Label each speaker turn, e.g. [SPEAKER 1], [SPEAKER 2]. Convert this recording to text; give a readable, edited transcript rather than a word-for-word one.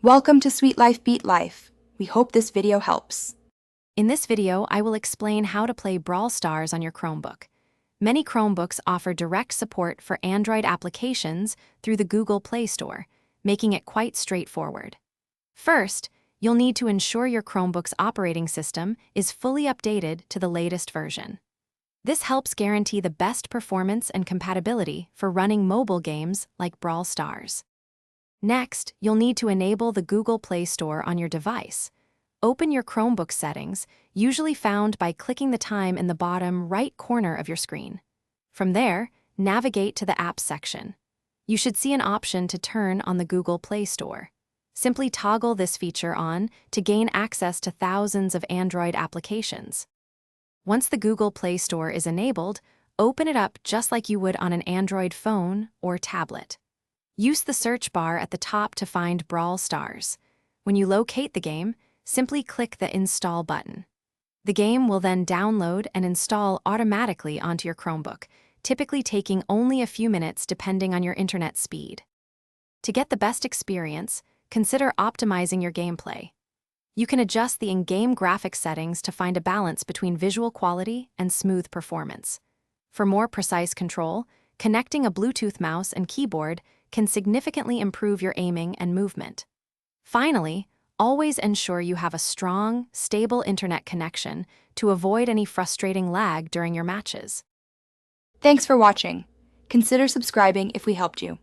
[SPEAKER 1] Welcome to Sweet Life Beat Life. We hope this video helps.
[SPEAKER 2] In this video, I will explain how to play Brawl Stars on your Chromebook. Many Chromebooks offer direct support for Android applications through the Google Play Store, making it quite straightforward. First, you'll need to ensure your Chromebook's operating system is fully updated to the latest version. This helps guarantee the best performance and compatibility for running mobile games like Brawl Stars. Next, you'll need to enable the Google Play Store on your device. Open your Chromebook settings, usually found by clicking the time in the bottom right corner of your screen. From there, navigate to the Apps section. You should see an option to turn on the Google Play Store. Simply toggle this feature on to gain access to thousands of Android applications. Once the Google Play Store is enabled, open it up just like you would on an Android phone or tablet. Use the search bar at the top to find Brawl Stars. When you locate the game, simply click the Install button. The game will then download and install automatically onto your Chromebook, typically taking only a few minutes depending on your internet speed. To get the best experience, consider optimizing your gameplay. You can adjust the in-game graphics settings to find a balance between visual quality and smooth performance. For more precise control, connecting a Bluetooth mouse and keyboard can significantly improve your aiming and movement. Finally, always ensure you have a strong, stable internet connection to avoid any frustrating lag during your matches.
[SPEAKER 1] Thanks for watching. Consider subscribing if we helped you.